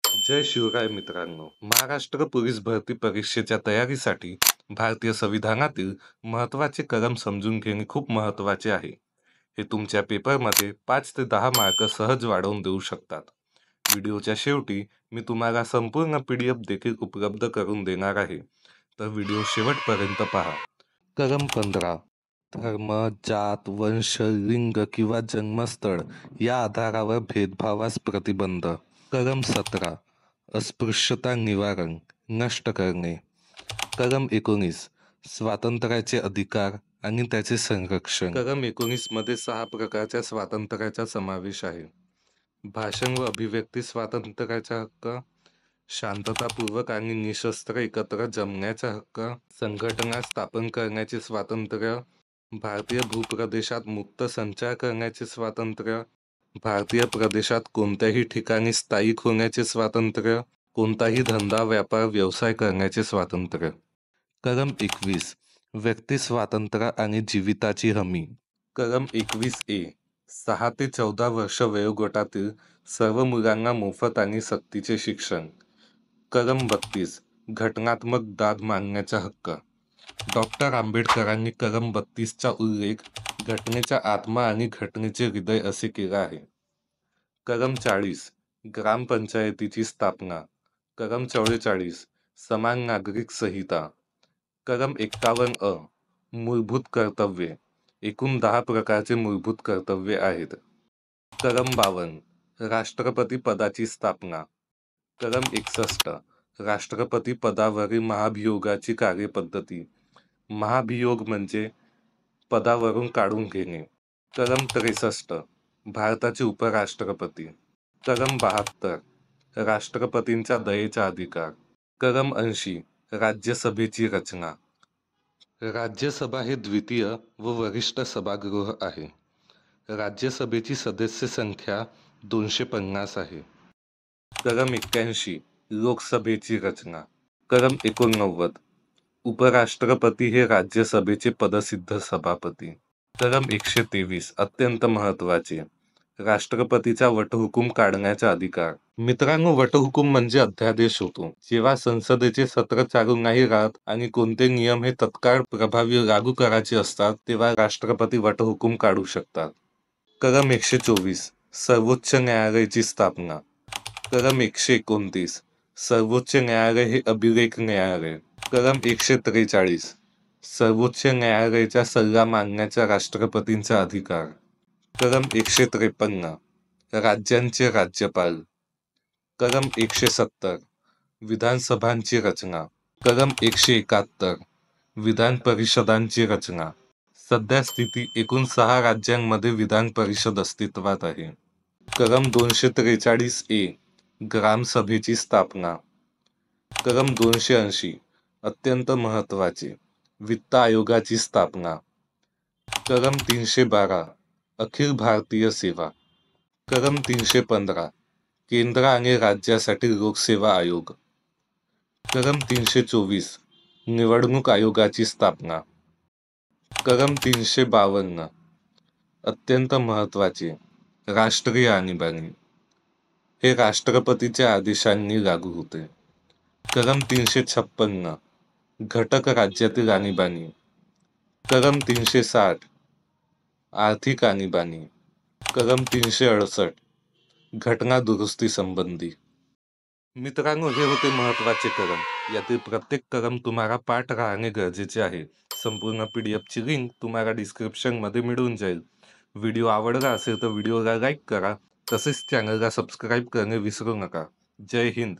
जय शिवराय मित्रांनो. महाराष्ट्र पोलीस भरती परीक्षेच्या तयारीसाठी भारतीय संविधानातील महत्त्वाचे कलम समजून घेणे खूप महत्त्वाचे आहे. हे तुमच्या पेपरमध्ये 5 ते 10 मार्क सहज वाढवून देऊ शकतात. व्हिडिओच्या शेवटी मी तुम्हाला संपूर्ण PDF देखील उपलब्ध करून देणार आहे. तर व्हिडिओ शेवटपर्यंत पहा. कलम 15. धर्म, जात, वंश, लिंग किंवा जन्मस्थळ या आधारावर भेदभावास प्रतिबंध. कलम 17. अस्पृश्यता निवारण नष्ट करणे. कलम 19. स्वातंत्र्याचे अधिकार आणि त्याचे संरक्षण. कलम 19 मध्ये 6 प्रकारच्या स्वातंत्र्याचा समावेश आहे. भाषण व अभिव्यक्ती स्वातंत्र्याचा हक्क, शांततापूर्वक आणि निशस्त्र एकत्र जमण्याचा हक्क, संघटना स्थापन करण्याचे स्वातंत्र्य, भारतीय भूप्रदेशात मुक्त संचार करण्याचे स्वातंत्र्य, भारतीय प्रदेशात कोणत्याही ठिकाणी स्थायिक होण्याचे स्वातंत्र्य, कोणताही धंदा व्यापार व्यवसाय करण्याचे स्वातंत्र्य. कलम 21. व्यक्ती स्वातंत्र्य आणि जीविताची हमी. कलम 21A. 6 ते 14 वर्ष वयोगटातील सर्व मुलांना मोफत आणि सक्तीचे शिक्षण. कलम 32. घटनात्मक दाद मागण्याचा हक्क. डॉक्टर आंबेडकरांनी कलम 32चा उल्लेख घटनेचा आत्मा आणि घटनेचे हृदय असे केला आहे. कलम 40. ग्रामपंचायतीची स्थापना. कलम 44. समान नागरिक संहिता. कलम 51A. मूलभूत कर्तव्ये. एकूण 10 प्रकारचे मूलभूत कर्तव्ये आहेत. कलम 52. राष्ट्रपती पदाची स्थापना. कलम 61. राष्ट्रपती पदावरील महाभियोगाची कार्यपद्धती. महाभियोग म्हणजे पदावरून काढून घेणे. कलम 63. भारताचे उपराष्ट्रपती. कलम 72. राष्ट्रपतींचा दयेचा अधिकार. कलम 80. राज्यसभेची रचना. राज्यसभा हे द्वितीय व वरिष्ठ सभागृह आहे. राज्यसभेची सदस्य संख्या 250 आहे. कलम 81. लोकसभेची रचना. कलम 89. उपराष्ट्रपती हे राज्यसभेचे पदसिद्ध सभापती. कलम 123. अत्यंत महत्त्वाचे. राष्ट्रपतीचा वटहुकूम काढण्याचा अधिकार. मित्रांनो, वटहुकूम म्हणजे अध्यादेश होतो. जेव्हा संसदेचे सत्र चालू नाही राहत आणि कोणते नियम हे तत्काळ प्रभावी लागू करायचे असतात तेव्हा राष्ट्रपती वटहुकूम काढू शकतात. कलम 124. सर्वोच्च न्यायालयाची स्थापना. कलम 129. सर्वोच्च न्यायालय हे अभिलेख न्यायालय. कलम 143. सर्वोच्च न्यायालयाचा सल्ला मागण्याचा राष्ट्रपतींचा अधिकार. कलम 153. राज्यांचे राज्यपाल. कलम 170. विधानसभांची रचना. कलम 171. विधान परिषदांची रचना. सध्या स्थिती एकूण 6 राज्यांमध्ये विधान परिषद अस्तित्वात आहे. कलम 243A. ग्रामसभेची स्थापना. कलम 280. अत्यंत महत्त्वाचे. वित्त आयोगाची स्थापना. कलम 312. अखिल भारतीय सेवा. कलम 315. केंद्र आणि राज्यासाठी लोकसेवा आयोग. कलम 324. निवडणूक आयोगाची स्थापना. कलम 352. अत्यंत महत्त्वाचे. राष्ट्रीय आणीबाणी. हे राष्ट्रपतीच्या आदेशांनी लागू होते. कलम 356. घटक राज्यातील आणीबाणी. कलम 360. आर्थिक आणीबाणी. कलम 368. घटना दुरुस्ती संबंधी. मित्रांनो, हे होते महत्त्वाचे कलम. यातील प्रत्येक कलम तुम्हाला पाठ राहणे गरजेचे आहे. संपूर्ण PDFची लिंक तुम्हाला डिस्क्रिप्शनमध्ये मिळून जाईल. व्हिडिओ आवडला असेल तर व्हिडिओला लाईक करा. तसेच चॅनलला सबस्क्राईब करणे विसरू नका. जय हिंद.